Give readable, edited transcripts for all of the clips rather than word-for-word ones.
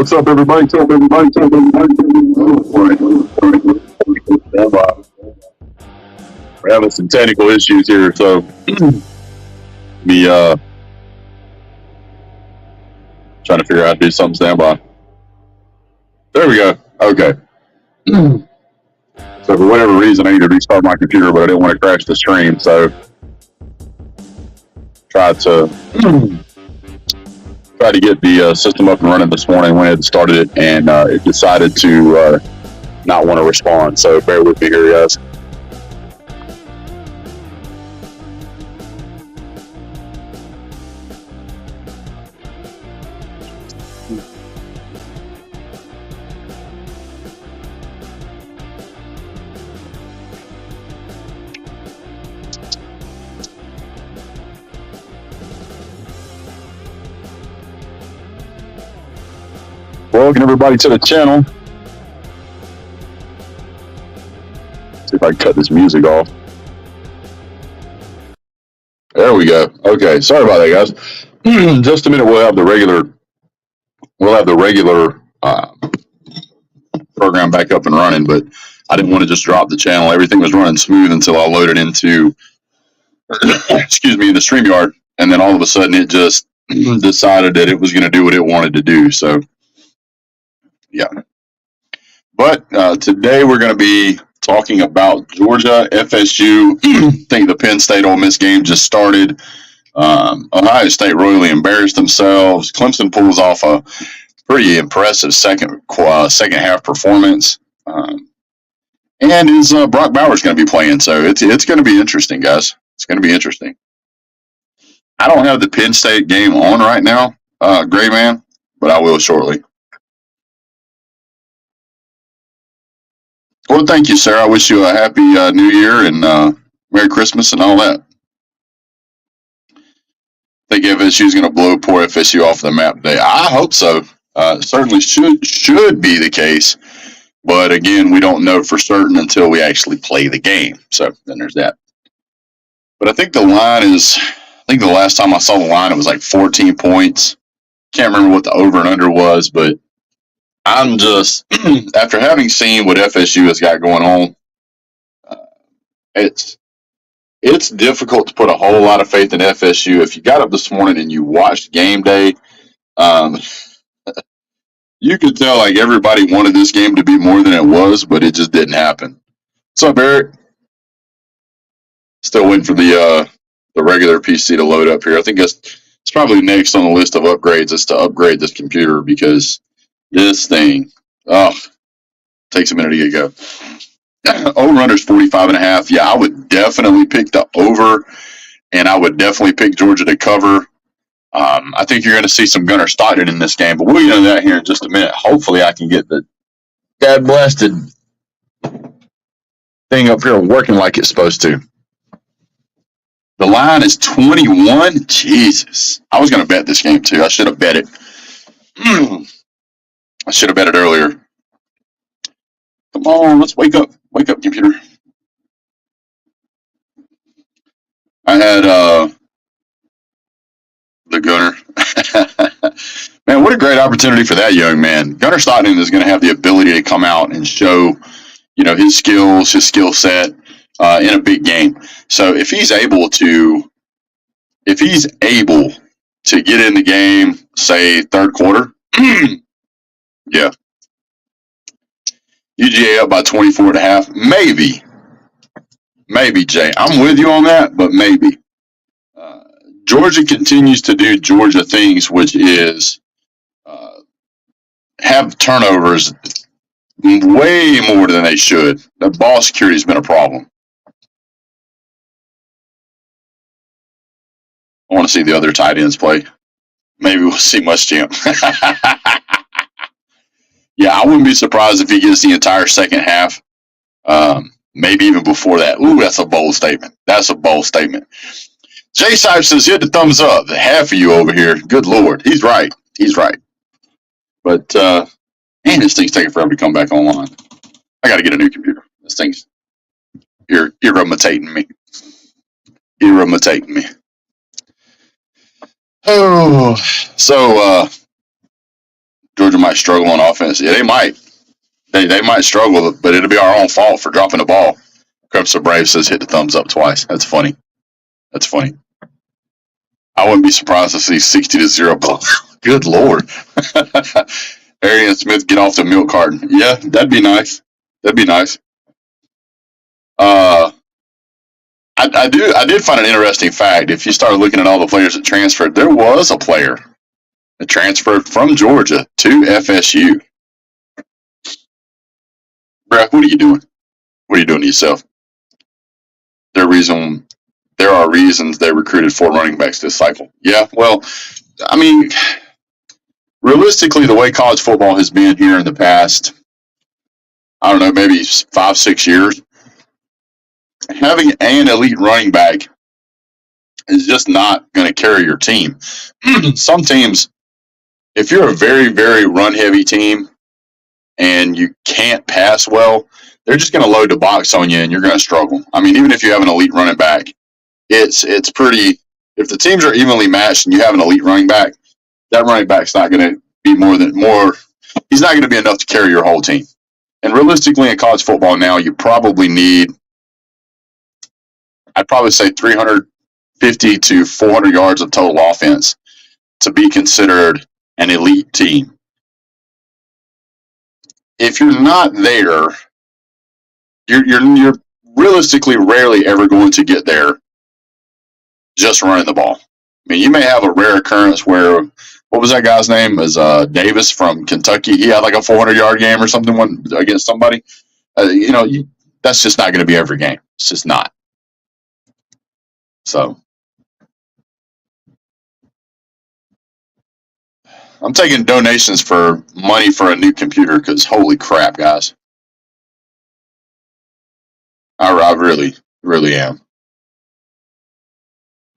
What's up, everybody? What's up, everybody? What's up, everybody? We're having some technical issues here, so me trying to figure out how to do something. Stand by. There we go. Okay. So for whatever reason, I need to restart my computer, but I didn't want to crash the stream, so tried to get the system up and running this morning. Went ahead and started it, and it decided to not want to respond. So bear with me here, guys. Welcome everybody to the channel. See if I can cut this music off. There we go. Okay, sorry about that, guys. Just a minute, we'll have the regular program back up and running, but I didn't want to just drop the channel. Everything was running smooth until I loaded into excuse me, the StreamYard, and then all of a sudden it just decided that it was going to do what it wanted to do. So yeah, but today we're going to be talking about Georgia, FSU. I think the Penn State Ole Miss game just started. Ohio State royally embarrassed themselves. Clemson pulls off a pretty impressive second half performance. And is Brock Bowers going to be playing? So it's going to be interesting, guys. It's going to be interesting. I don't have the Penn State game on right now, Gray Man, but I will shortly. Well, thank you, sir. I wish you a happy New Year and Merry Christmas and all that. I think FSU is going to blow poor FSU off the map today. I hope so. Certainly should be the case. But again, we don't know for certain until we actually play the game. So then there's that. But I think the line is, I think the last time I saw the line, it was like 14 points. Can't remember what the over and under was, but I'm just, after having seen what FSU has got going on, it's difficult to put a whole lot of faith in FSU. If you got up this morning and you watched game day, you could tell like everybody wanted this game to be more than it was, but it just didn't happen. What's up, Eric? Still waiting for the regular PC to load up here. I think it's probably next on the list of upgrades is to upgrade this computer because this thing, takes a minute to get go. Over-under's 45.5. Yeah, I would definitely pick the over, and I would definitely pick Georgia to cover. I think you're going to see some Gunnar Stockton in this game, but we'll get into that here in just a minute. Hopefully I can get the dad blasted thing up here working like it's supposed to. The line is 21. Jesus. I was going to bet this game too. I should have bet it. I should have bet it earlier. Come on, let's wake up. Wake up, computer. I had the Gunner. Man, what a great opportunity for that young man. Gunnar Stockton is going to have the ability to come out and show, his skills, his skill set in a big game. So if he's able to get in the game, say third quarter, yeah. UGA up by 24.5. Maybe, Jay. I'm with you on that, but maybe. Georgia continues to do Georgia things, which is have turnovers way more than they should. The ball security has been a problem. I want to see the other tight ends play. Maybe we'll see Muschamp. Yeah, I wouldn't be surprised if he gets the entire second half. Maybe even before that. Ooh, that's a bold statement. Jay Sipes says, hit the thumbs up. Half of you over here. Good Lord. He's right. But, man, this thing's taking forever to come back online. I got to get a new computer. This thing's irritating me. Oh, so Georgia might struggle on offense. Yeah, they might. They might struggle, but it'll be our own fault for dropping the ball. Creps the Brave says hit the thumbs up twice. That's funny. That's funny. I wouldn't be surprised to see 60-0. Good Lord. Arian Smith get off the milk carton. Yeah, that'd be nice. That'd be nice. I did find an interesting fact. If you start looking at all the players that transferred, there was a player that transferred from Georgia to FSU. Bruh, what are you doing? What are you doing to yourself? There are reasons they recruited 4 running backs this cycle. Yeah, well, I mean, realistically, the way college football has been here in the past, I don't know, maybe 5-6 years, having an elite running back is just not going to carry your team. Some teams, if you're a very, very run heavy team and you can't pass well, they're just going to load the box on you and you're going to struggle. I mean, even if you have an elite running back, it's pretty. If the teams are evenly matched and you have an elite running back, that running back's not going to be more. He's not going to be enough to carry your whole team. And realistically, in college football now, you probably need, I'd probably say 350 to 400 yards of total offense to be considered an elite team. If you're not there, you're realistically rarely ever going to get there just running the ball. I mean, you may have a rare occurrence where, what was that guy's name? It was Davis from Kentucky. He had like a 400-yard game or something against somebody. That's just not going to be every game. It's just not. So I'm taking donations for money for a new computer because holy crap, guys. I really, really am.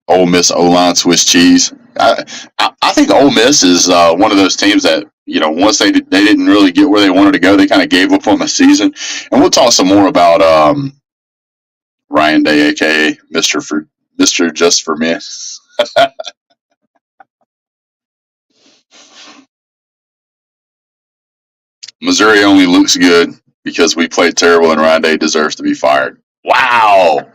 Ole Miss O-line Swiss cheese. I think Ole Miss is one of those teams that, once they didn't really get where they wanted to go, they kind of gave up on the season. And we'll talk some more about Ryan Day, aka Mr. Just for Me. Missouri only looks good because we played terrible and Ryan Day deserves to be fired. Wow.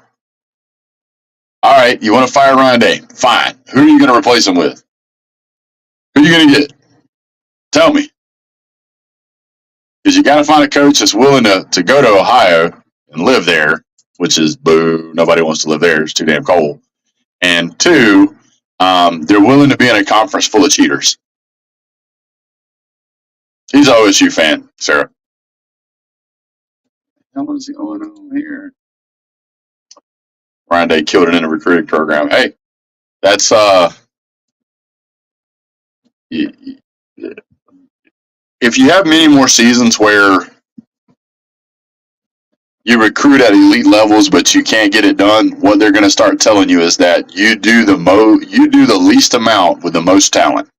All right, you want to fire Ryan Day? Fine. Who are you going to replace him with? Who are you going to get? Tell me. Because you got to find a coach that's willing to go to Ohio and live there, which is boo. Nobody wants to live there. It's too damn cold. And 2, they're willing to be in a conference full of cheaters. He's an OSU fan, Sarah. What is going on here? Ryan Day killed it in a recruiting program. Hey, that's if you have many more seasons where you recruit at elite levels, but you can't get it done, what they're going to start telling you is that you do the least amount with the most talent.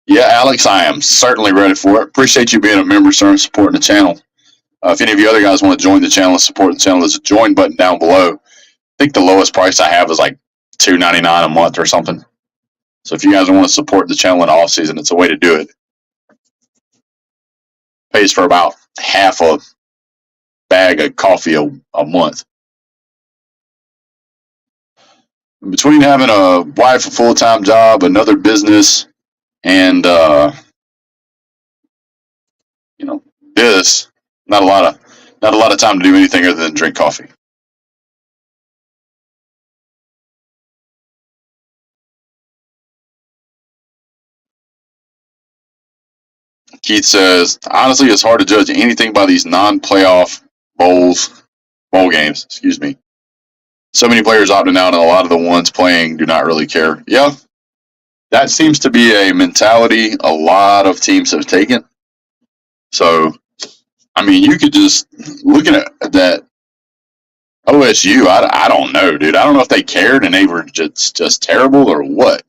Yeah, Alex, I am certainly ready for it. Appreciate you being a member, sir, and supporting the channel. If any of you other guys want to join the channel and support the channel, there's a join button down below. I think the lowest price I have is like $2.99 a month or something. So if you guys want to support the channel in off season, it's a way to do it. Pays for about half a bag of coffee a month. Between having a wife, a full-time job, another business, and this, not a lot of time to do anything other than drink coffee. Keith says, honestly, it's hard to judge anything by these non-playoff bowl games. Excuse me. So many players opting out, and a lot of the ones playing do not really care. Yeah, that seems to be a mentality a lot of teams have taken. So, I mean, you could just looking at that OSU. I don't know, dude. I don't know if they cared and they were just terrible or what.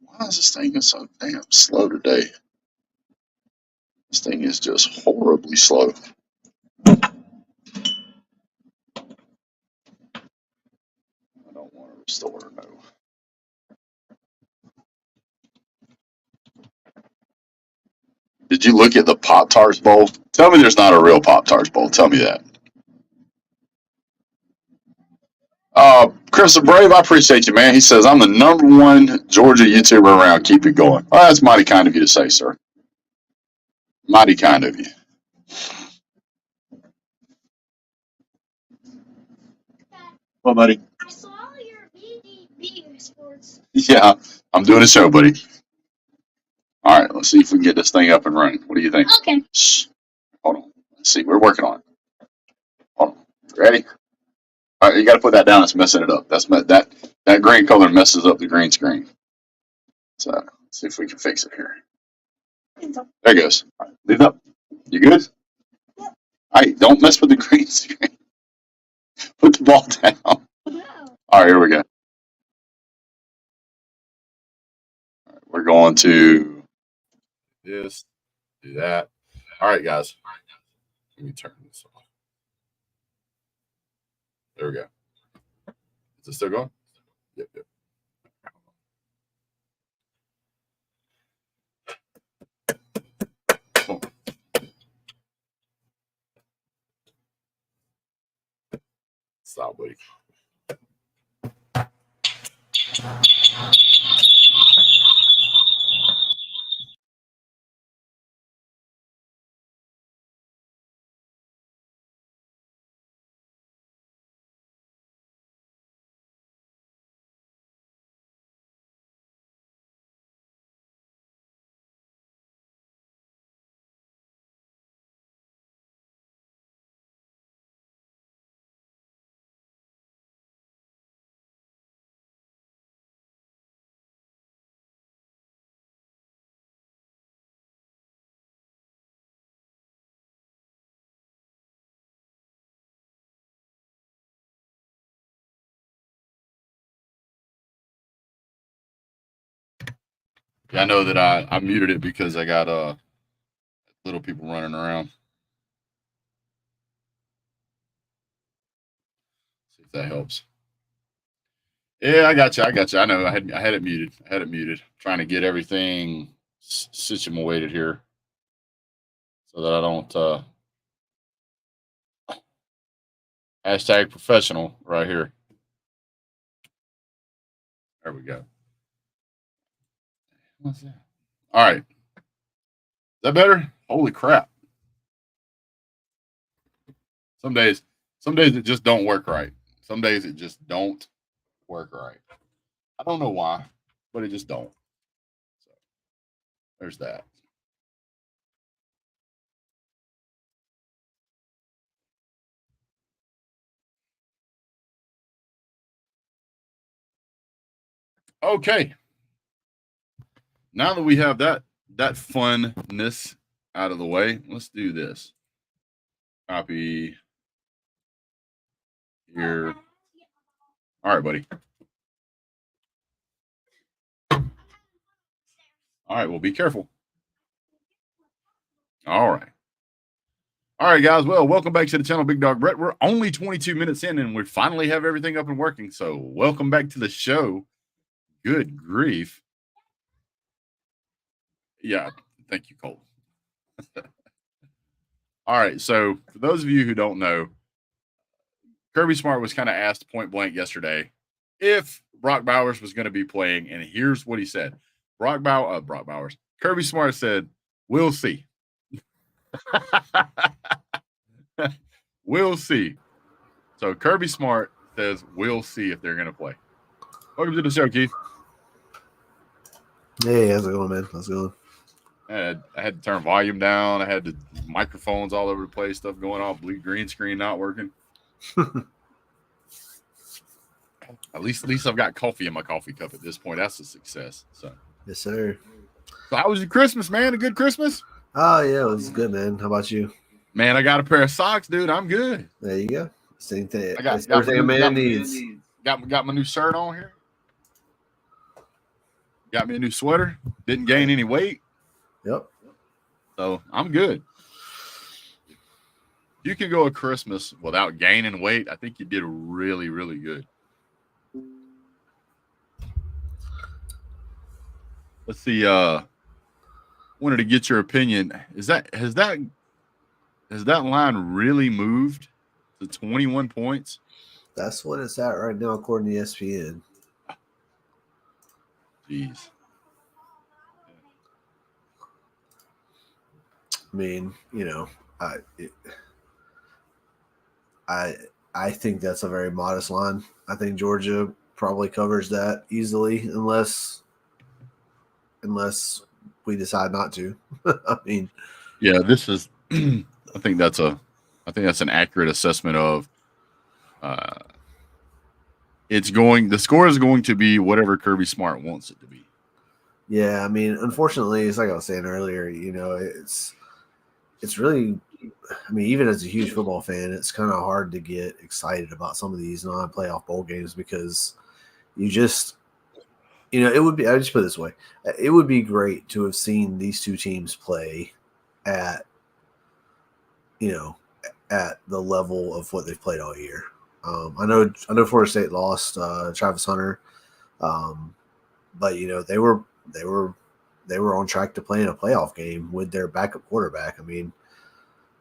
Why is this thing so damn slow today? This thing is just horribly slow. I don't want to restore. No. Did you look at the Pop-Tarts bowl? Tell me there's not a real Pop-Tarts bowl. Tell me that. Chris Brave, I appreciate you, man. He says, I'm the #1 Georgia YouTuber around. Keep it going. Oh, that's mighty kind of you to say, sir. Mighty kind of you. Well, buddy. I saw your BDB sports. Yeah, I'm doing a show, buddy. All right, let's see if we can get this thing up and running. What do you think? Okay. Shh. Hold on. Let's see. We're working on it. Hold on. Ready? All right, you got to put that down. It's messing it up. That green color messes up the green screen. So let's see if we can fix it here. There it goes. All right, leave it up. You good? Yep. All right, don't mess with the green screen. Put the ball down. No. All right, here we go. All right, we're going to this, do that. All right, guys. Let me turn this off. There we go. Is it still going? Yep. Oh. Stop, buddy. Yeah, I know that I muted it because I got little people running around. See if that helps. Yeah, I got you. I know I had it muted. Trying to get everything situated here so that I don't hashtag professional right here. There we go. What's that? All right. Is that better? Holy crap. Some days it just don't work right. Some days it just don't work right. I don't know why, but it just don't. So there's that. Okay. Now that we have that funness out of the way, let's do this. Copy here. All right, buddy. All right, well, be careful. All right. All right, guys. Well, welcome back to the channel, Big Dog Brett. We're only 22 minutes in, and we finally have everything up and working. So welcome back to the show. Good grief. Yeah, thank you, Cole. All right, so for those of you who don't know, Kirby Smart was kind of asked point blank yesterday if Brock Bowers was going to be playing, and here's what he said. Brock Bowers. Kirby Smart said, "We'll see." We'll see. So Kirby Smart says, "We'll see if they're going to play." Welcome to the show, Keith. Hey, how's it going, man? How's it going? I had to turn volume down. I had the microphones all over the place, stuff going on. Blue green screen not working. At least I've got coffee in my coffee cup at this point. That's a success. So Yes, sir. So how was your Christmas, man? A good Christmas? Oh, yeah, it was good, man. How about you? Man, I got a pair of socks, dude. I'm good. There you go. Same thing. I got everything a man needs. Got my new shirt on here. Got me a new sweater. Didn't gain any weight. Yep. So I'm good. You can go a Christmas without gaining weight. I think you did really, really good. Let's see. wanted to get your opinion. Has that line really moved to 21 points? That's what it's at right now, according to ESPN. Jeez. I mean, I think that's a very modest line. I think Georgia probably covers that easily, unless we decide not to. I mean, yeah, this is. I think that's an accurate assessment of. The score is going to be whatever Kirby Smart wants it to be. yeah, I mean, unfortunately, it's like I was saying earlier. It's really. I mean, even as a huge football fan, it's kind of hard to get excited about some of these non-playoff bowl games because you just, it would be. I just put it this way: it would be great to have seen these two teams play at, at the level of what they've played all year. I know Florida State lost Travis Hunter, but they were on track to play in a playoff game with their backup quarterback. I mean,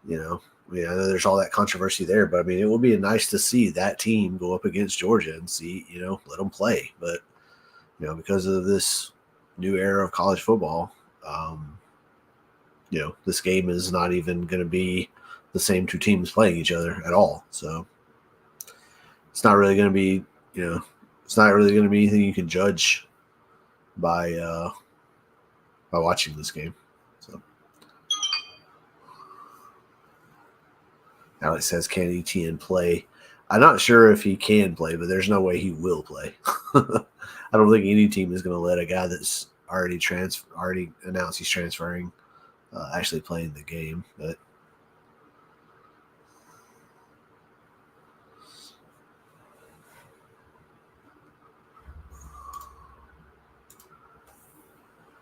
I know there's all that controversy there, but I mean, it would be nice to see that team go up against Georgia and see, let them play. But, because of this new era of college football, this game is not even going to be the same two teams playing each other at all. So it's not really going to be, it's not really going to be anything you can judge by watching this game. So Alex says, can ETN play? I'm not sure if he can play, but there's no way he will play. I don't think any team is going to let a guy that's already announced he's transferring actually playing the game. But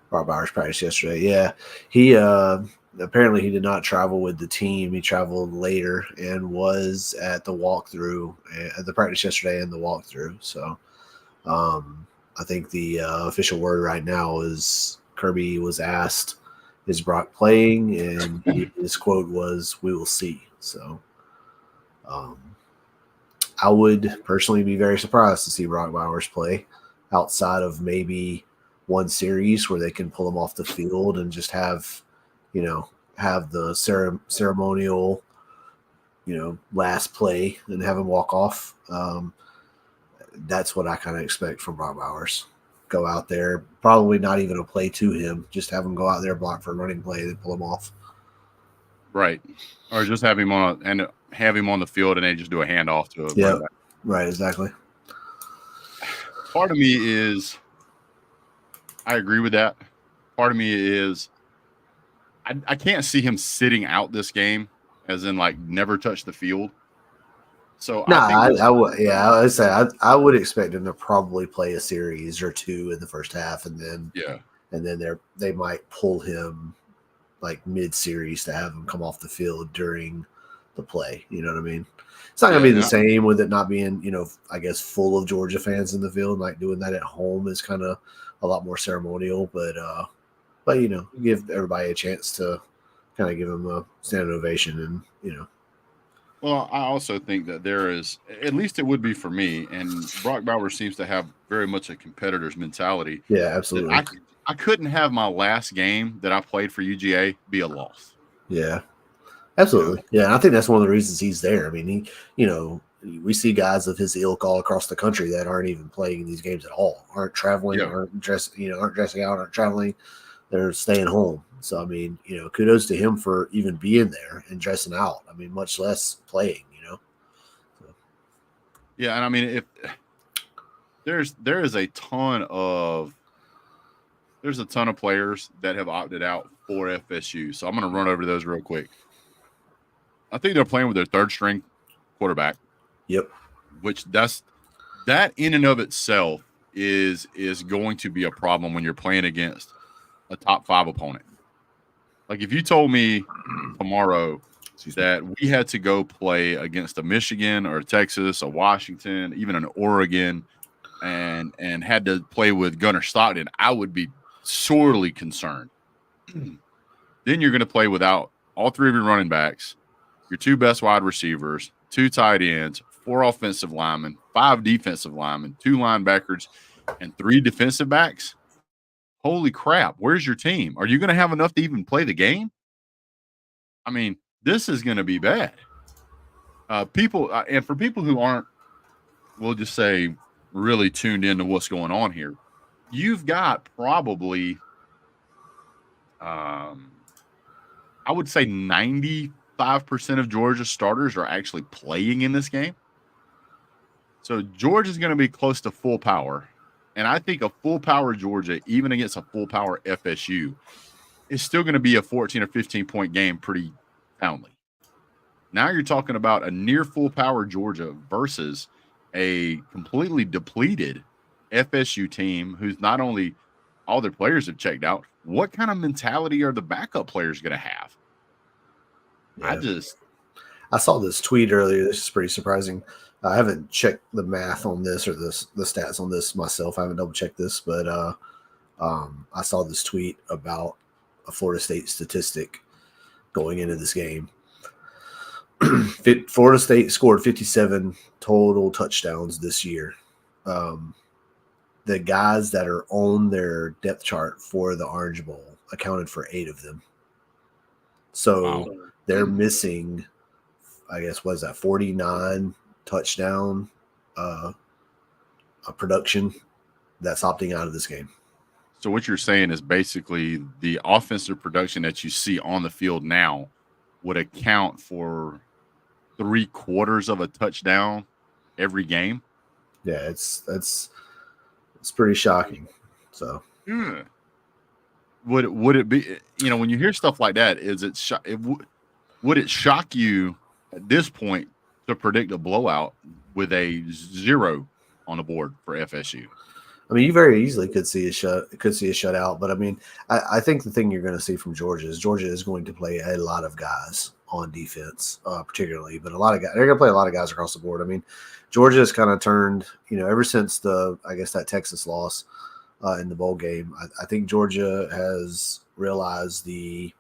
Brock Bowers practiced yesterday. Yeah, he apparently he did not travel with the team. He traveled later and was at the walkthrough at the practice yesterday and the walkthrough. So I think the official word right now is Kirby was asked, "Is Brock playing?" And his quote was, "We will see." So I would personally be very surprised to see Brock Bowers play outside of maybe one series where they can pull him off the field and just have the ceremonial, last play and have him walk off. That's what I kind of expect from Brock Bowers. Go out there, probably not even a play to him, just have him go out there, block for a running play, then pull him off. Right. Or just have him on the field and they just do a handoff to a Yeah. Right, exactly. Part of me is I agree with that. Part of me is I can't see him sitting out this game, as in like never touch the field. So I would expect him to probably play a series or two in the first half, and then they might pull him like mid-series to have him come off the field during the play. You know what I mean? It's not gonna be the same with it not being, I guess full of Georgia fans in the field. Like doing that at home is kind of a lot more ceremonial, but give everybody a chance to kind of give them a standing ovation and. Well, I also think that there is, at least it would be for me, and Brock Bowers seems to have very much a competitor's mentality. Yeah, absolutely. I couldn't have my last game that I played for UGA be a loss. Yeah, absolutely. Yeah, and I think that's one of the reasons he's there. I mean, we see guys of his ilk all across the country that aren't even playing in these games at all, aren't traveling, aren't dressing out, aren't traveling. They're staying home. So, I mean, kudos to him for even being there and dressing out. I mean, much less playing, So. Yeah, and I mean, if there is a ton of players that have opted out for FSU. So I'm going to run over those real quick. I think they're playing with their third string quarterback. Yep. Which that in and of itself is going to be a problem when you're playing against a top 5 opponent. Like if you told me tomorrow that we had to go play against a Michigan or a Texas, a Washington, even an Oregon, and had to play with Gunnar Stockton, I would be sorely concerned. Then you're going to play without all three of your running backs, your two best wide receivers, two tight ends, 4 offensive linemen, 5 defensive linemen, 2 linebackers, and 3 defensive backs. Holy crap. Where's your team? Are you going to have enough to even play the game? I mean, this is going to be bad. People, and for people who aren't, we'll just say, really tuned into what's going on here, you've got probably, I would say 95% of Georgia's starters are actually playing in this game. So Georgia's going to be close to full power. And I think a full power Georgia, even against a full power FSU, is still going to be a 14 or 15 point game pretty soundly. Now you're talking about a near full power Georgia versus a completely depleted FSU team who's not only all their players have checked out, what kind of mentality are the backup players going to have? Yeah. I saw this tweet earlier. This is pretty surprising. I haven't checked the math on this or the stats on this myself. I haven't double checked this, but I saw this tweet about a Florida State statistic going into this game. Florida State scored 57 total touchdowns this year. The guys that are on their depth chart for the Orange Bowl accounted for 8 of them. So they're missing, I guess, what is that, 49 touchdown production that's opting out of this game. So what you're saying is basically the offensive production that you see on the field now would account for 3/4 of a touchdown every game. Yeah, it's pretty shocking. So would it be, when you hear stuff like that, would it shock you at this point to predict a blowout with a 0 on the board for FSU? I mean, you very easily could see a shutout, but I mean, I think the thing you're going to see from Georgia is going to play a lot of guys on defense, particularly, but a lot of guys. They're going to play a lot of guys across the board. I mean, Georgia has kind of turned, ever since that Texas loss in the bowl game. I think Georgia has realized the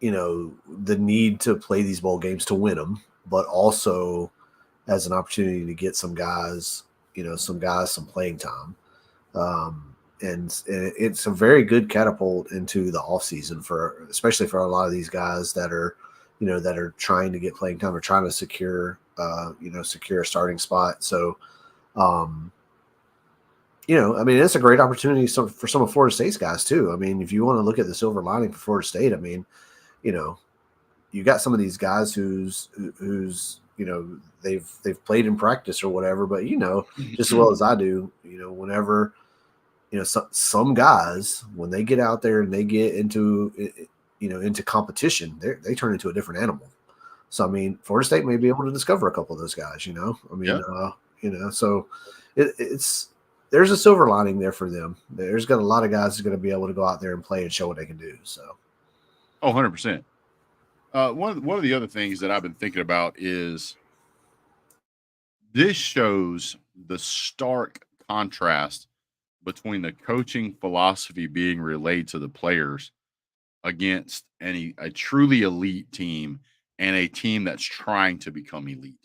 need to play these bowl games to win them, but also as an opportunity to get some guys some playing time. And it's a very good catapult into the offseason especially for a lot of these guys that are trying to get playing time or trying to secure a starting spot. So, I mean, it's a great opportunity for some of Florida State's guys too. I mean, if you want to look at the silver lining for Florida State, I mean, you got some of these guys who's they've played in practice or whatever, but just as well as I do, whenever some guys, when they get out there and they get into competition, they turn into a different animal. So I mean, Florida State may be able to discover a couple of those guys. I mean, so there's a silver lining there for them. There's got a lot of guys who's going to be able to go out there and play and show what they can do. So, 100%. One of the other things that I've been thinking about is this shows the stark contrast between the coaching philosophy being relayed to the players against a truly elite team and a team that's trying to become elite.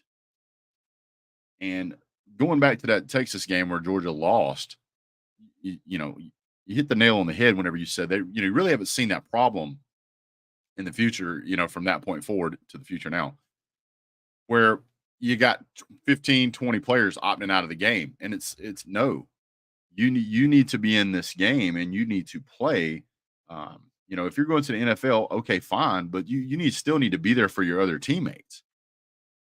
And going back to that Texas game where Georgia lost, you hit the nail on the head whenever you said that, you really haven't seen that problem in the future, from that point forward to the future now, where you got 15, 20 players opting out of the game. And it's no, you need to be in this game and you need to play. If you're going to the NFL, okay, fine, but you still need to be there for your other teammates.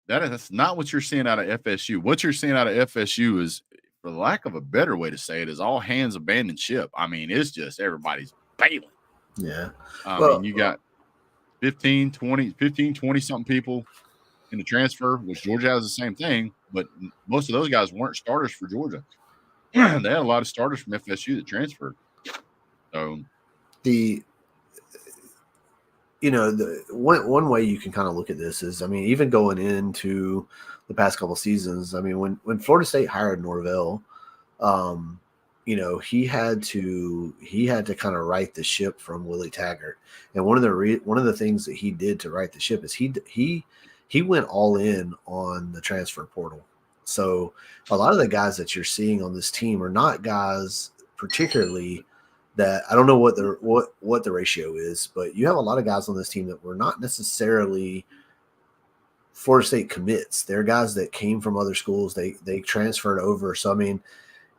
That's not what you're seeing out of FSU. What you're seeing out of FSU is, for lack of a better way to say it, is all hands abandoned ship. I mean, it's just everybody's bailing. Yeah. I mean, you got 15, 20 something people in the transfer, which Georgia has the same thing, but most of those guys weren't starters for Georgia. They had a lot of starters from FSU that transferred. So one way you can kind of look at this is, I mean, even going into the past couple seasons, I mean, when Florida State hired Norvell, he had to kind of right the ship from Willie Taggart. And one of the things that he did to right the ship is he went all in on the transfer portal. So a lot of the guys that you're seeing on this team are not guys particularly that I don't know what the ratio is, but you have a lot of guys on this team that were not necessarily Florida State commits. They're guys that came from other schools. They transferred over. So I mean,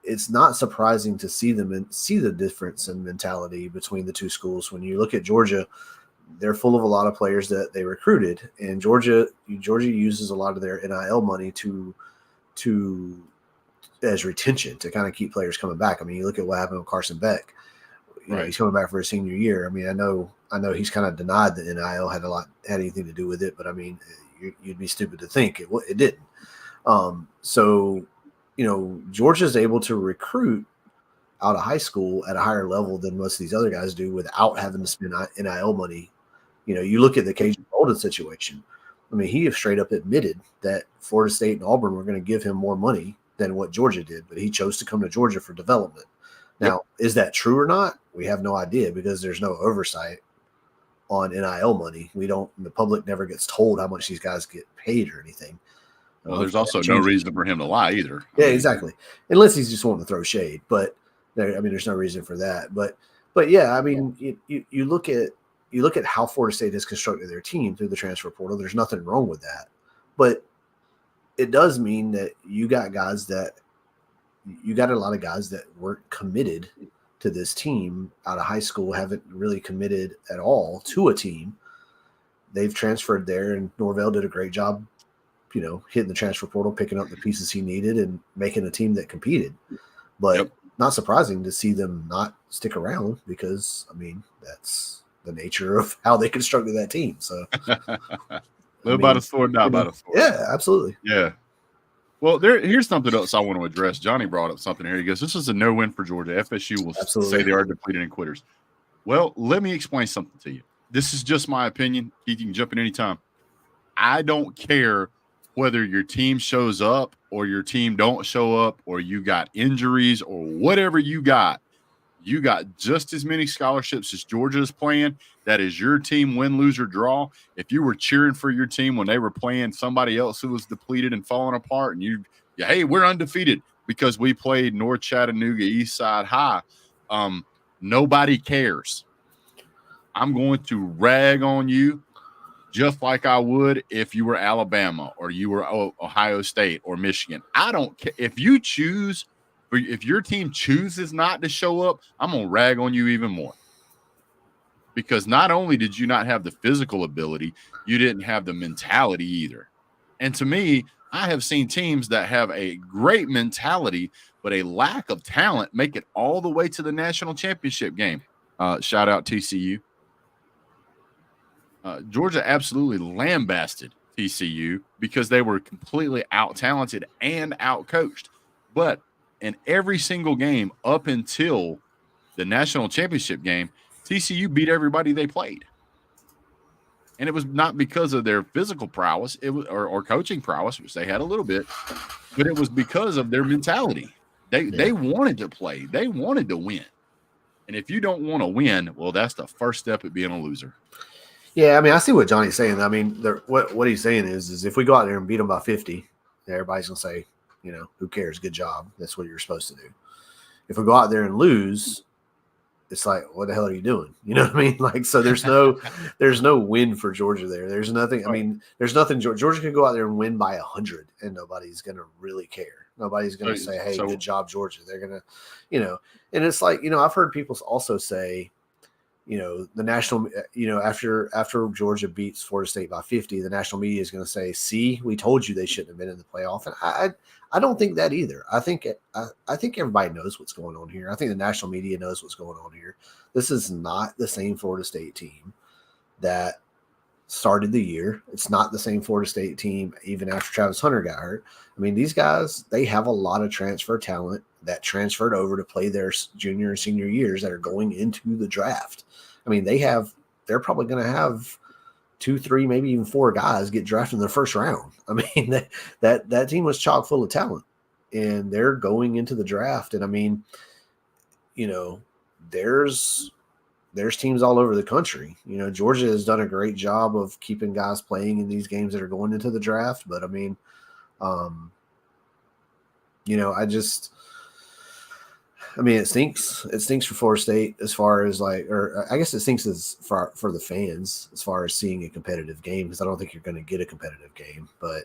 it's not surprising to see them and see the difference in mentality between the two schools. When you look at Georgia, they're full of a lot of players that they recruited, and Georgia uses a lot of their NIL money to as retention to kind of keep players coming back. I mean, you look at what happened with Carson Beck. He's coming back for his senior year. I mean, I know he's kind of denied that NIL had anything to do with it, but I mean, you'd be stupid to think it didn't. So, Georgia's able to recruit out of high school at a higher level than most of these other guys do without having to spend NIL money. You look at the Cajun Bolden situation. I mean, he straight up admitted that Florida State and Auburn were going to give him more money than what Georgia did, but he chose to come to Georgia for development. Now, is that true or not? We have no idea because there's no oversight on NIL money. The public never gets told how much these guys get paid or anything. Well, there's also no reason for him to lie either. Yeah, exactly. Unless he's just wanting to throw shade. But there's no reason for that. But yeah, I mean, you look at how Florida State has constructed their team through the transfer portal. There's nothing wrong with that. But it does mean that you got a lot of guys that weren't committed to this team out of high school, haven't really committed at all to a team. They've transferred there, and Norvell did a great job, hitting the transfer portal, picking up the pieces he needed and making a team that competed. But not surprising to see them not stick around because, I mean, that's the nature of how they constructed that team. So live by the sword, die by the sword. Yeah, absolutely. Yeah. Well, here's something else I want to address. Johnny brought up something here. He goes, this is a no win for Georgia. FSU will say they are depleted and quitters. Well, let me explain something to you. This is just my opinion. You can jump in anytime. I don't care whether your team shows up or your team don't show up or you got injuries or whatever you got. You got just as many scholarships as Georgia is playing. That is your team, win, lose, or draw. If you were cheering for your team when they were playing somebody else who was depleted and falling apart, and hey, we're undefeated because we played North Chattanooga East Side High. Nobody cares. I'm going to rag on you just like I would if you were Alabama or you were Ohio State or Michigan. I don't care. If your team chooses not to show up, I'm going to rag on you even more. Because not only did you not have the physical ability, you didn't have the mentality either. And to me, I have seen teams that have a great mentality, but a lack of talent make it all the way to the national championship game. Shout out TCU. Georgia absolutely lambasted TCU because they were completely out-talented and out-coached. But in every single game up until the national championship game, TCU beat everybody they played. And it was not because of their physical prowess or coaching prowess, which they had a little bit, but it was because of their mentality. They wanted to play. They wanted to win. And if you don't want to win, well, that's the first step at being a loser. Yeah, I mean, I see what Johnny's saying. I mean, what he's saying is if we go out there and beat them by 50, everybody's going to say, who cares? Good job. That's what you're supposed to do. If we go out there and lose, it's like, what the hell are you doing? You know what I mean? Like, so there's no win for Georgia there. There's nothing. I mean, there's nothing. Georgia can go out there and win by 100, and nobody's going to really care. Nobody's going to say, hey, good job, Georgia. They're going to, and it's like, I've heard people also say, the national, after Georgia beats Florida State by 50, the national media is going to say, see, we told you they shouldn't have been in the playoff. And I don't think that either. I think everybody knows what's going on here. I think the national media knows what's going on here. This is not the same Florida State team that started the year. It's not the same Florida State team even after Travis Hunter got hurt. I mean, these guys, they have a lot of transfer talent that transferred over to play their junior and senior years that are going into the draft. I mean, they're probably going to have 2, 3, maybe even 4 guys get drafted in the first round. I mean, that team was chock full of talent, and they're going into the draft. And I mean, there's teams all over the country. Georgia has done a great job of keeping guys playing in these games that are going into the draft. But I mean, it stinks. It stinks for Florida State as far as or I guess it stinks for the fans as far as seeing a competitive game, because I don't think you're going to get a competitive game. But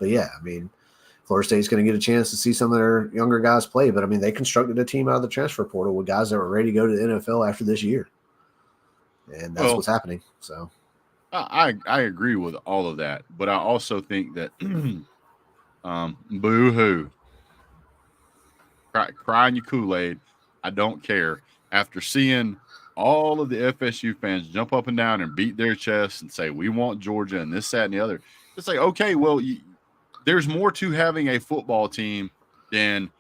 yeah, I mean, Florida State's going to get a chance to see some of their younger guys play. But I mean, they constructed a team out of the transfer portal with guys that were ready to go to the NFL after this year, and that's what's happening. So I agree with all of that, but I also think that boo-hoo. Crying your Kool-Aid. I don't care. After seeing all of the FSU fans jump up and down and beat their chests and say, we want Georgia and this, that, and the other, it's like, okay, well, there's more to having a football team than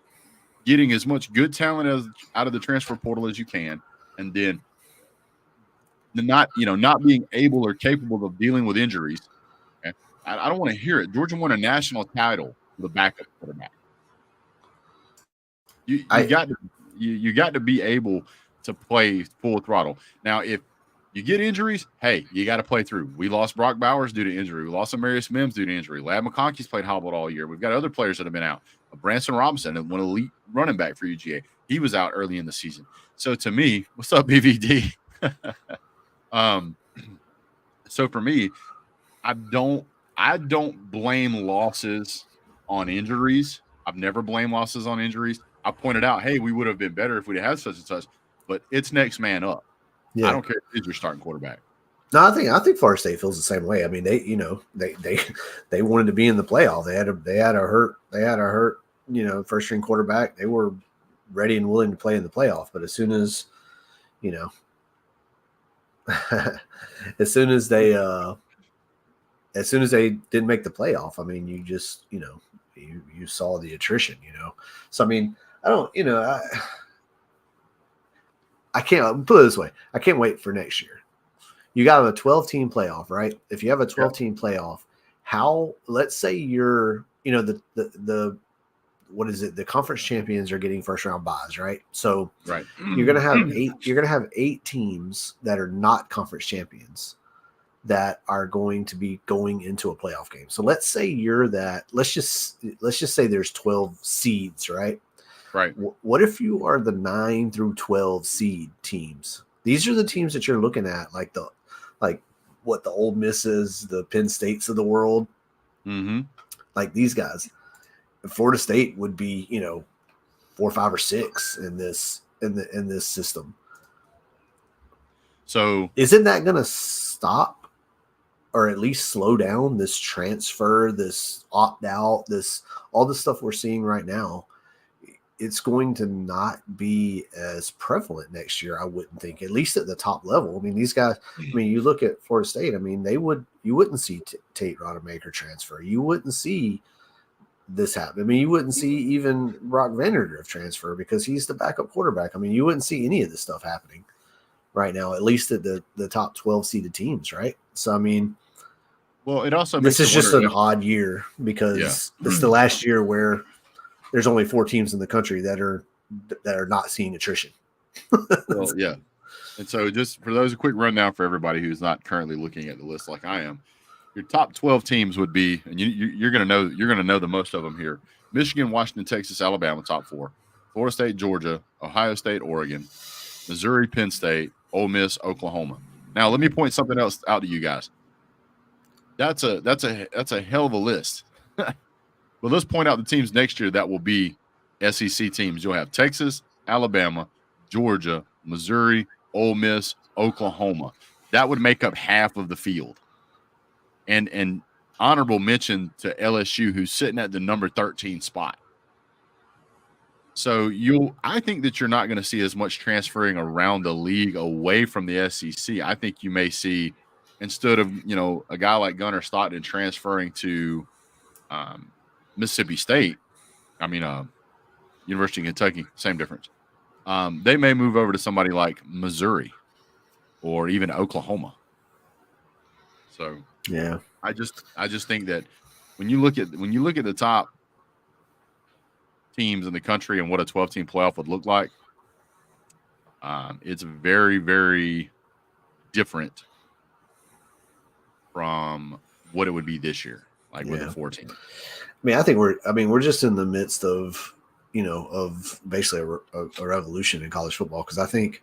getting as much good talent out of the transfer portal as you can, and then not being able or capable of dealing with injuries. Okay? I don't want to hear it. Georgia won a national title with a backup quarterback. You got to be able to play full throttle. Now, if you get injuries, hey, you got to play through. We lost Brock Bowers due to injury. We lost Amarius Mims due to injury. Lad McConkey's played hobbled all year. We've got other players that have been out. Branson Robinson, one elite running back for UGA, he was out early in the season. So to me, what's up, BVD? So for me, I don't blame losses on injuries. I've never blamed losses on injuries. I pointed out, hey, we would have been better if we'd had such and such, but it's next man up. Yeah. I don't care if it's your starting quarterback. No, I think Florida State feels the same way. I mean, they wanted to be in the playoff. They had a hurt first string quarterback. They were ready and willing to play in the playoff. But as soon as they didn't make the playoff, I mean, you just you saw the attrition. So I mean, I can't put it this way. I can't wait for next year. You got a 12-team playoff, right? If you have a 12-team playoff, let's say you're, the what is it? The conference champions are getting first round buys, right? So right. You're going to have 8 teams that are not conference champions that are going to be going into a playoff game. So let's say you're that, let's just say there's 12 seeds, right? Right. What if you are the 9 through 12 seed teams? These are the teams that you're looking at, like the Ole Misses, the Penn States of the world. Mm-hmm. Like these guys. Florida State would be, 4, 5, or 6 in this system. So isn't that going to stop, or at least slow down this transfer, this opt out, all the stuff we're seeing right now? It's going to not be as prevalent next year, I wouldn't think, at least at the top level. I mean, these guys, you look at Florida State, I mean, you wouldn't see Tate Rodemaker transfer. You wouldn't see this happen. I mean, you wouldn't see even Brock Vanderdrift transfer because he's the backup quarterback. I mean, you wouldn't see any of this stuff happening right now, at least at the top 12 seeded teams, right? So, I mean, well, it also this is just an odd year because it's the last year where there's only 4 teams in the country that are not seeing attrition. Well, yeah. And so just for those, a quick rundown for everybody who's not currently looking at the list like I am. Your top 12 teams would be, and you're going to know the most of them here: Michigan, Washington, Texas, Alabama, top 4; Florida State, Georgia, Ohio State, Oregon, Missouri, Penn State, Ole Miss, Oklahoma. Now, let me point something else out to you guys. That's a hell of a list. Well, let's point out the teams next year that will be SEC teams. You'll have Texas, Alabama, Georgia, Missouri, Ole Miss, Oklahoma. That would make up half of the field. And honorable mention to LSU, who's sitting at the number 13 spot. So I think that you're not going to see as much transferring around the league away from the SEC. I think you may see, instead of a guy like Gunnar Stockton transferring to Mississippi State, University of Kentucky, same difference. They may move over to somebody like Missouri or even Oklahoma. So yeah, I just think that when you look at the top teams in the country and what a 12-team playoff would look like, it's very, very different from what it would be this year, like with the 14. I mean, I think we're just in the midst of, of basically a revolution in college football. Because I think,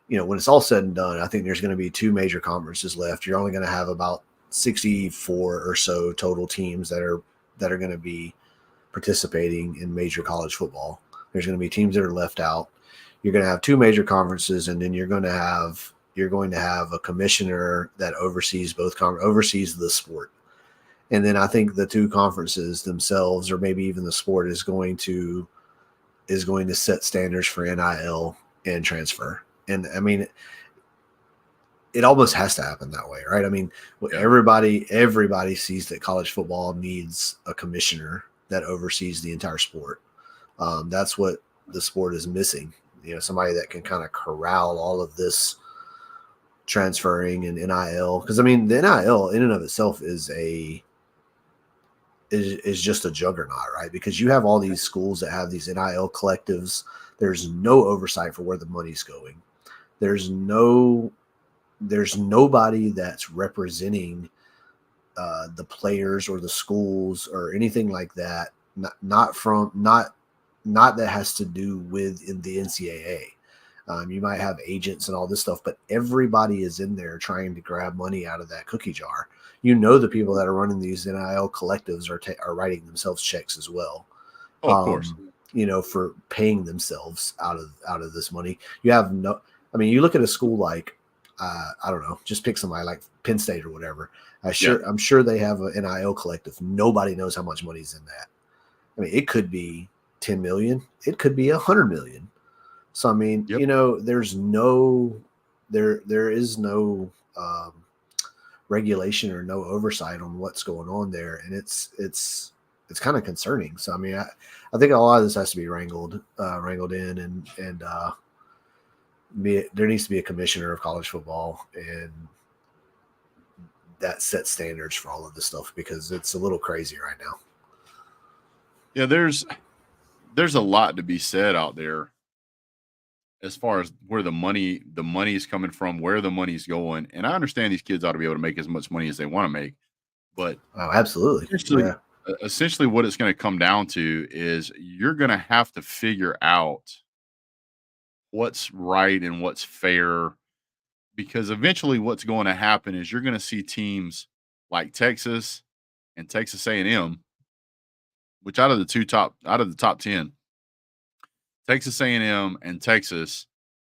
when it's all said and done, I think there's going to be 2 major conferences left. You're only going to have about 64 or so total teams that are going to be participating in major college football. There's going to be teams that are left out. You're going to have 2 major conferences, and then you're going to have a commissioner that oversees oversees the sport. And then I think the 2 conferences themselves, or maybe even the sport, is going to set standards for NIL and transfer. And I mean, it almost has to happen that way, right? I mean, everybody sees that college football needs a commissioner that oversees the entire sport. That's what the sport is missing. Somebody that can kind of corral all of this transferring and NIL. Because I mean, the NIL in and of itself is just a juggernaut, right? Because you have all these schools that have these NIL collectives. There's no oversight for where the money's going. There's nobody that's representing the players or the schools or anything like that. Not that has to do with in the NCAA. You might have agents and all this stuff, but everybody is in there trying to grab money out of that cookie jar. The people that are running these NIL collectives are writing themselves checks as well. Oh, of course. For paying themselves out of this money. You look at a school like, I don't know, just pick somebody like Penn State or whatever. I'm sure they have an NIL collective. Nobody knows how much money's in that. I mean, it could be 10 million. It could be 100 million. So, I mean, there is no regulation or no oversight on what's going on there. And it's kind of concerning. So, I mean, I think a lot of this has to be wrangled in and there needs to be a commissioner of college football, and that sets standards for all of this stuff, because it's a little crazy right now. Yeah, there's a lot to be said out there as far as where the money is coming from, where the money's going. And I understand these kids ought to be able to make as much money as they want to make, but absolutely. Essentially what it's going to come down to is you're going to have to figure out what's right and what's fair, because eventually what's going to happen is you're going to see teams like Texas and Texas A&M, which out of the top 10, Texas A&M and Texas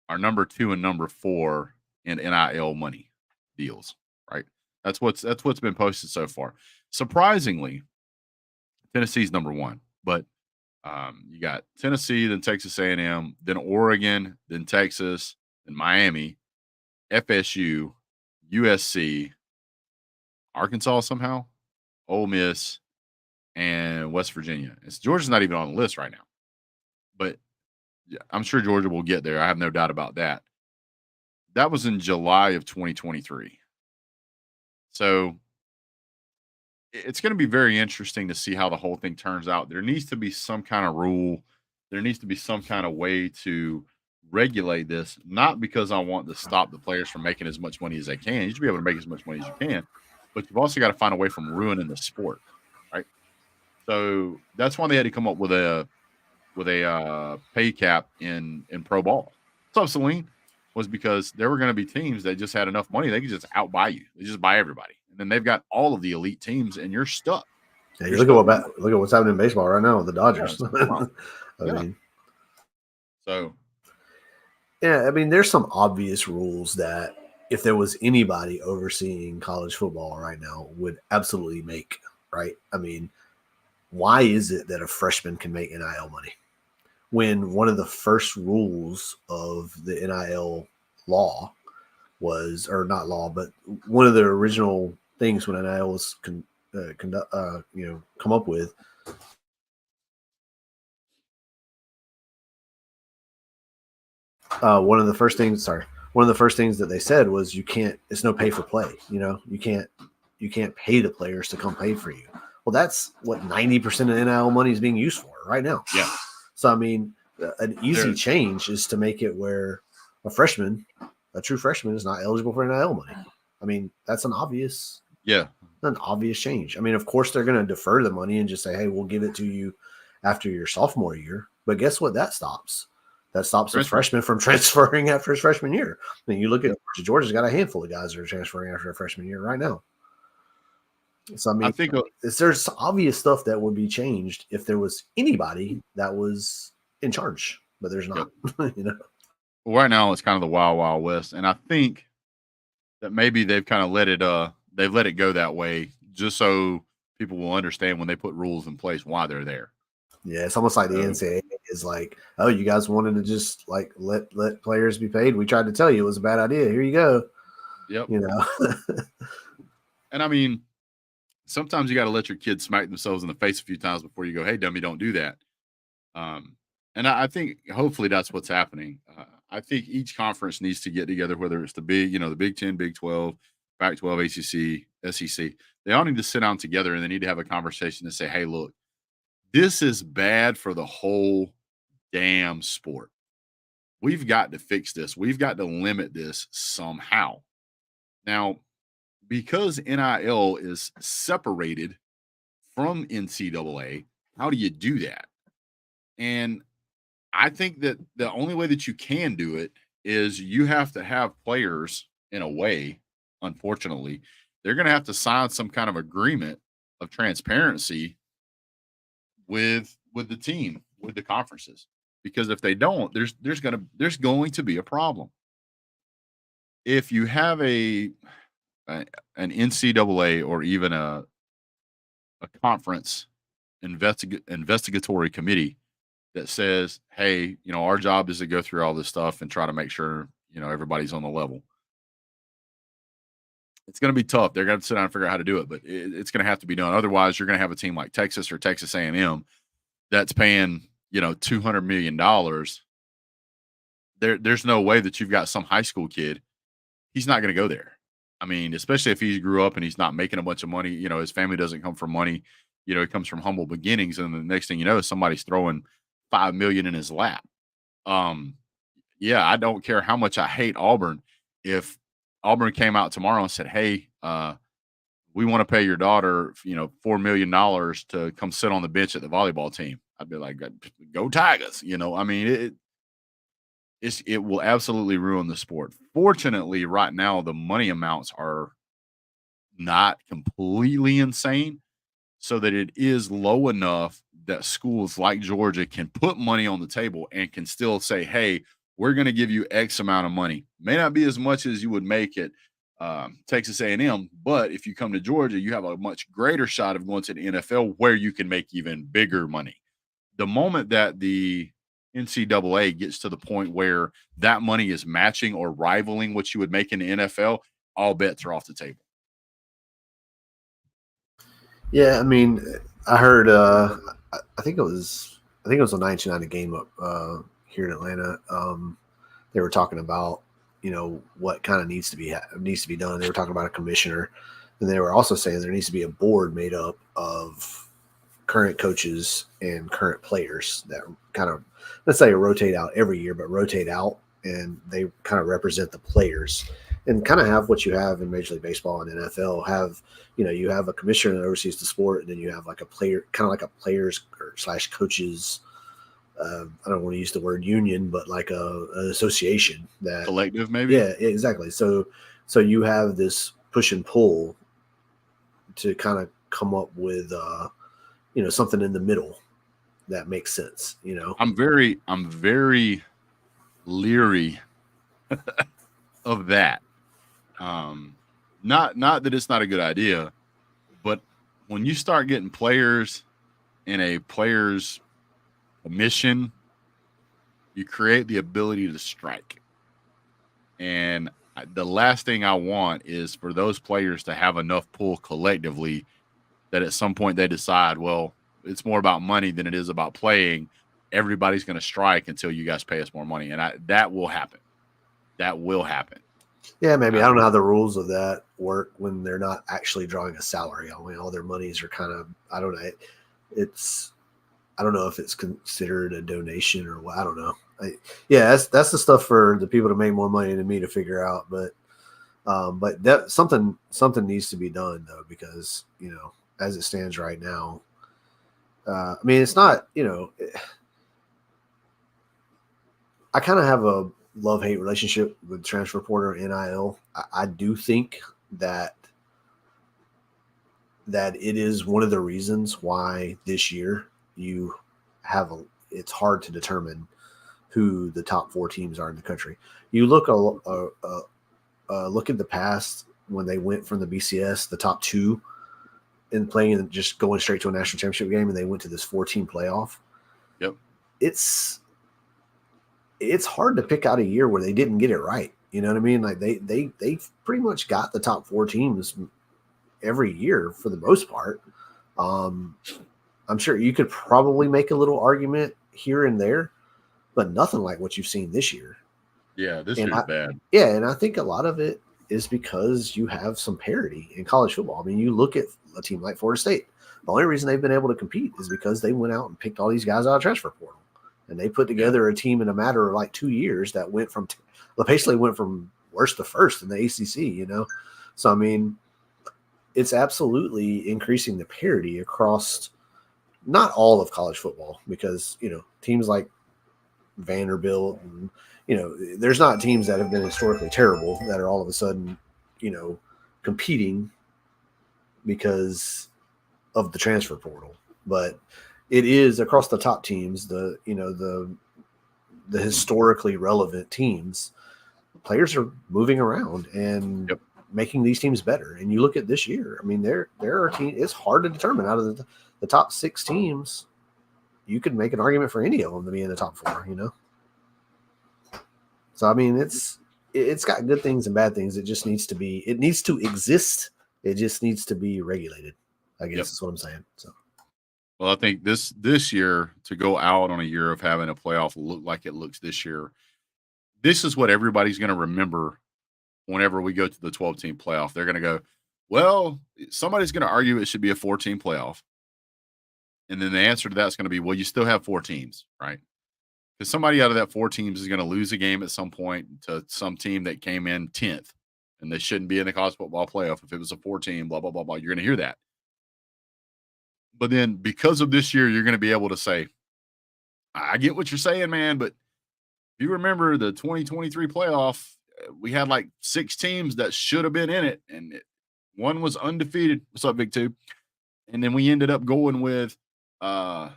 are number 2 and number 4 in NIL money deals, right? That's what's been posted so far. Surprisingly, Tennessee's number 1, but you got Tennessee, then Texas A&M, then Oregon, then Texas, then Miami, FSU, USC, Arkansas somehow, Ole Miss, and West Virginia. Georgia's not even on the list right now, but I'm sure Georgia will get there. I have no doubt about that. That was in July of 2023. So it's going to be very interesting to see how the whole thing turns out. There needs to be some kind of rule. There needs to be some kind of way to regulate this, not because I want to stop the players from making as much money as they can. You should be able to make as much money as you can, but you've also got to find a way from ruining the sport, right? So that's why they had to come up with a pay cap in pro ball. What's up, Celine? Was because there were going to be teams that just had enough money they could just outbuy you. They just buy everybody, and then they've got all of the elite teams, and you're stuck. Yeah, look at what's happening in baseball right now with the Dodgers. I mean, there's some obvious rules that if there was anybody overseeing college football right now would absolutely make, right? I mean, why is it that a freshman can make NIL money when one of the first rules of the NIL law was, or not law, but one of the original things when NIL was come up with, one of the first things that they said was it's no pay for play. You can't pay the players to come play for you. Well, that's what 90% of NIL money is being used for right now. Yeah. So I mean, an easy change is to make it where a true freshman, is not eligible for NIL money. I mean, that's an obvious change. I mean, of course they're going to defer the money and just say, "Hey, we'll give it to you after your sophomore year." But guess what? That stops a freshman from transferring after his freshman year. I mean, you look at Georgia's got a handful of guys that are transferring after their freshman year right now. So I mean, there's obvious stuff that would be changed if there was anybody that was in charge, but there's not. You know, well, right now it's kind of the wild, wild west, and I think that maybe they've kind of let it go that way just so people will understand when they put rules in place why they're there. Yeah, it's almost like the NCAA is like, oh, you guys wanted to just like let players be paid. We tried to tell you it was a bad idea. Here you go. Yep. You know. And I mean, sometimes you got to let your kids smack themselves in the face a few times before you go, "Hey, dummy, don't do that." And I think hopefully that's what's happening. I think each conference needs to get together, whether it's the Big 10, Big 12, Pac-12, ACC, SEC. They all need to sit down together and they need to have a conversation and say, "Hey, look, this is bad for the whole damn sport. We've got to fix this. We've got to limit this somehow." Now, because NIL is separated from NCAA, how do you do that? And I think that the only way that you can do it is you have to have players, in a way, unfortunately, they're going to have to sign some kind of agreement of transparency with the team, with the conferences. Because if they don't, there's going to be a problem. If you have an NCAA or even a conference investigatory committee that says, "Hey, our job is to go through all this stuff and try to make sure, everybody's on the level." It's going to be tough. They're going to sit down and figure out how to do it, but it's going to have to be done. Otherwise, you're going to have a team like Texas or Texas A&M that's paying, $200 million. There's no way that you've got some high school kid. He's not going to go there. I mean, especially if he grew up and he's not making a bunch of money, his family doesn't come from money, he comes from humble beginnings. And the next thing you know, somebody's throwing $5 million in his lap. I don't care how much I hate Auburn. If Auburn came out tomorrow and said, "Hey, we want to pay your daughter, $4 million to come sit on the bench at the volleyball team," I'd be like, "Go Tigers." I mean, it will absolutely ruin the sport. Fortunately, right now, the money amounts are not completely insane, so that it is low enough that schools like Georgia can put money on the table and can still say, "Hey, we're going to give you X amount of money." May not be as much as you would make at Texas A&M, but if you come to Georgia, you have a much greater shot of going to the NFL where you can make even bigger money. The moment that the NCAA gets to the point where that money is matching or rivaling what you would make in the NFL, all bets are off the table. Yeah, I mean, I heard. I think it was a 1990 game up here in Atlanta. They were talking about what kind of needs to be done. They were talking about a commissioner, and they were also saying there needs to be a board made up of current coaches and current players that kind of, let's say, rotate out every year, but rotate out, and they kind of represent the players and kind of have what you have in Major League Baseball and NFL. Have you have a commissioner that oversees the sport, and then you have like a player, kind of like a players / coaches. I don't want to use the word union, but like an association, that collective, maybe. Yeah, exactly. So you have this push and pull to kind of come up with something in the middle that makes sense. I'm very leery of that. Not that it's not a good idea, but when you start getting players in a player's commission, you create the ability to strike. And the last thing I want is for those players to have enough pull collectively that at some point they decide, well, it's more about money than it is about playing. Everybody's going to strike until you guys pay us more money. And that will happen. That will happen. Yeah, maybe. I don't know how the rules of that work when they're not actually drawing a salary. I mean, all their monies are kind of, I don't know. I don't know if it's considered a donation or what. I don't know. Yeah, that's the stuff for the people to make more money than me to figure out. But that something needs to be done though, because as it stands right now, I mean, it's not I kind of have a love-hate relationship with transfer portal and NIL. I do think that it is one of the reasons why this year you have it's hard to determine who the top 4 teams are in the country. You look look at the past when they went from the BCS, the top 2, and playing and just going straight to a national championship game, and they went to this 4-team playoff. Yep. It's hard to pick out a year where they didn't get it right. You know what I mean? Like they pretty much got the top 4 teams every year for the most part. I'm sure you could probably make a little argument here and there, but nothing like what you've seen this year. Yeah, this year's bad. Yeah, and I think a lot of it is because you have some parity in college football. I mean, you look at a team like Florida State. The only reason they've been able to compete is because they went out and picked all these guys out of transfer portal. And they put together a team in a matter of like 2 years that went from basically went from worst to first in the ACC, So, I mean, it's absolutely increasing the parity across not all of college football because, teams like Vanderbilt and, there's not teams that have been historically terrible that are all of a sudden, competing because of the transfer portal. But it is across the top teams, the historically relevant teams, players are moving around and making these teams better. And you look at this year, I mean, there are teams, it's hard to determine out of the top 6 teams. You could make an argument for any of them to be in the top 4, So, I mean, it's got good things and bad things. It just needs to exist. It just needs to be regulated, I guess is what I'm saying. So. Well, I think this year, to go out on a year of having a playoff look like it looks this year, this is what everybody's going to remember whenever we go to the 12-team playoff. They're going to go, well, somebody's going to argue it should be a 4-team playoff. And then the answer to that is going to be, well, you still have 4 teams, right? Because somebody out of that 4 teams is going to lose a game at some point to some team that came in 10th, and they shouldn't be in the college football playoff if it was a 4-team, blah, blah, blah, blah. You're going to hear that. But then because of this year, you're going to be able to say, I get what you're saying, man, but if you remember the 2023 playoff, we had like 6 teams that should have been in it, and one was undefeated. What's up, Big Two? And then we ended up going with, the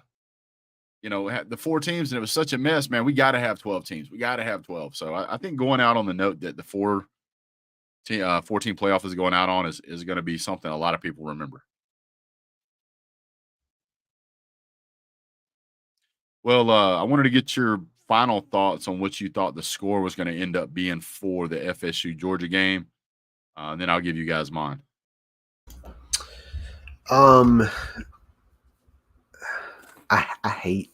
4 teams, and it was such a mess, man. We got to have 12 teams. We got to have 12. So I think going out on the note that the 4-team playoff is going out on is going to be something a lot of people remember. Well, I wanted to get your final thoughts on what you thought the score was going to end up being for the FSU Georgia game. And then I'll give you guys mine. I hate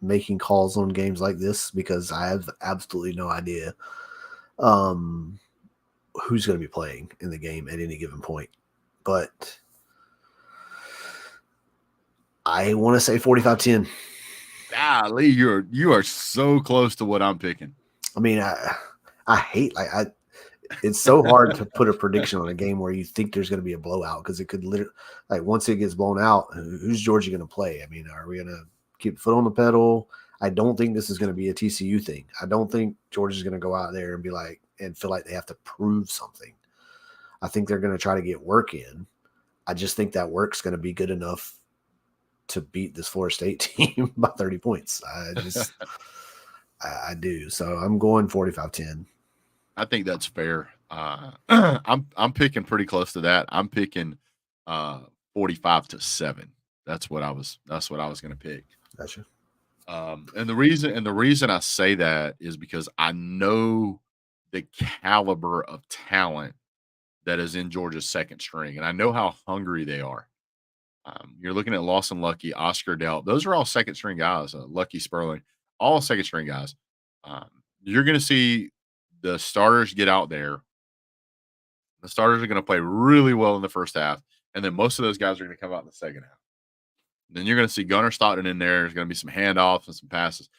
making calls on games like this because I have absolutely no idea who's going to be playing in the game at any given point. But I want to say 45-10. Golly, you are so close to what I'm picking. I mean, I hate it's so hard to put a prediction on a game where you think there's going to be a blowout because it could literally, like, once it gets blown out, who's Georgia going to play? I mean, are we going to keep the foot on the pedal? I don't think this is going to be a TCU thing. I don't think Georgia's going to go out there and be like and feel like they have to prove something. I think they're going to try to get work in. I just think that work's going to be good enough to beat this Florida State team by 30 points. I do. So I'm going 45-10. I think that's fair. I'm picking pretty close to that. I'm picking 45-7. That's what I was going to pick. Gotcha. And the reason I say that is because I know the caliber of talent that is in Georgia's second string, and I know how hungry they are. You're looking at Lawson Lucky, Oscar Delt. Those are all second string guys. Lucky Sperling, all second string guys. You're going to see the starters get out there. The starters are going to play really well in the first half, and then most of those guys are going to come out in the second half. Then you're going to see Gunnar Stockton in there. There's going to be some handoffs and some passes.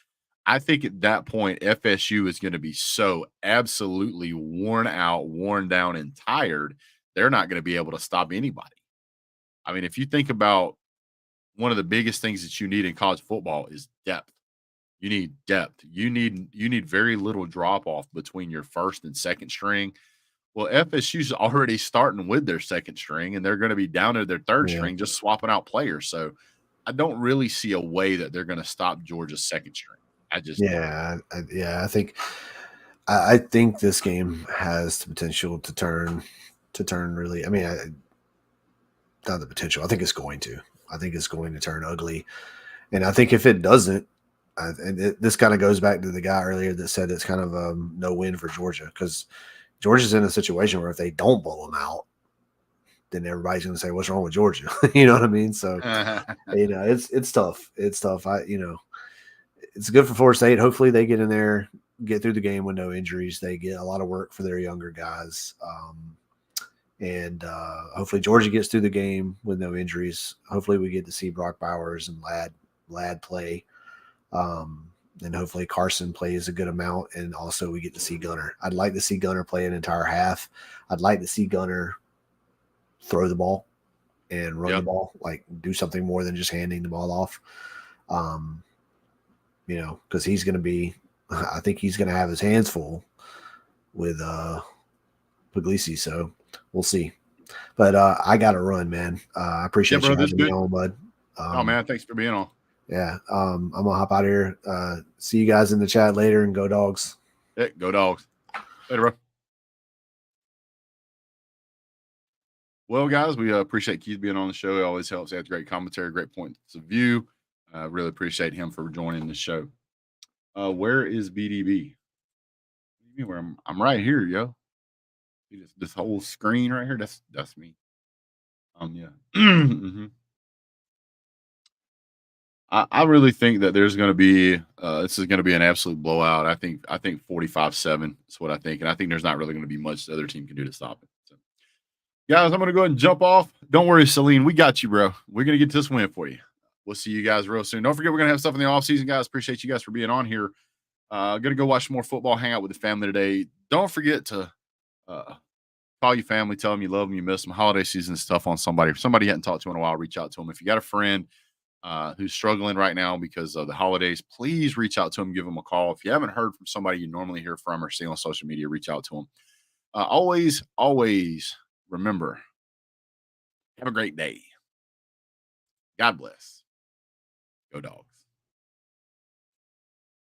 I think at that point, FSU is going to be so absolutely worn out, worn down, and tired, they're not going to be able to stop anybody. I mean, if you think about one of the biggest things that you need in college football is depth. You need depth. You need very little drop off between your first and second string. Well, FSU's already starting with their second string, and they're going to be down to their third string, just swapping out players. So I don't really see a way that they're going to stop Georgia's second string. I just I think this game has the potential to turn really. I mean, not the potential. I think it's going to. I think it's going to turn ugly, and I think if it doesn't, this kind of goes back to the guy earlier that said it's kind of a no win for Georgia, because Georgia's in a situation where if they don't blow them out, then everybody's going to say, "What's wrong with Georgia?" You know what I mean? So it's tough. It's tough. It's good for Florida State. Hopefully they get in there, get through the game with no injuries. They get a lot of work for their younger guys. And hopefully Georgia gets through the game with no injuries. Hopefully we get to see Brock Bowers and Ladd play. And hopefully Carson plays a good amount. And also we get to see Gunnar. I'd like to see Gunnar play an entire half. I'd like to see Gunnar throw the ball and run the ball, like do something more than just handing the ball off. Because he's going to be, I think he's going to have his hands full with Puglisi. So we'll see. But I got to run, man. I appreciate you having me on, bud. Oh, man, thanks for being on. Yeah, I'm going to hop out of here. See you guys in the chat later, and go Dogs. Yeah, go Dogs. Later, bro. Well, guys, we appreciate Keith being on the show. It always helps. He has great commentary, great points of view. Really appreciate him for joining the show. Where is BDB? Where I'm right here, yo. This whole screen right here. That's me. Yeah. Mm-hmm. I really think that there's going to be this is going to be an absolute blowout. I think 45-7 is what I think, and I think there's not really going to be much the other team can do to stop it. So, guys, I'm going to go ahead and jump off. Don't worry, Celine, we got you, bro. We're going to get this win for you. We'll see you guys real soon. Don't forget, we're going to have stuff in the off season, guys. Appreciate you guys for being on here. Going to go watch more football, hang out with the family today. Don't forget to call your family, tell them you love them, you miss them. Holiday season stuff on somebody. If somebody you hadn't talked to in a while, reach out to them. If you got a friend who's struggling right now because of the holidays, please reach out to them, give them a call. If you haven't heard from somebody you normally hear from or see on social media, reach out to them. Always remember, have a great day. God bless. Go Dogs.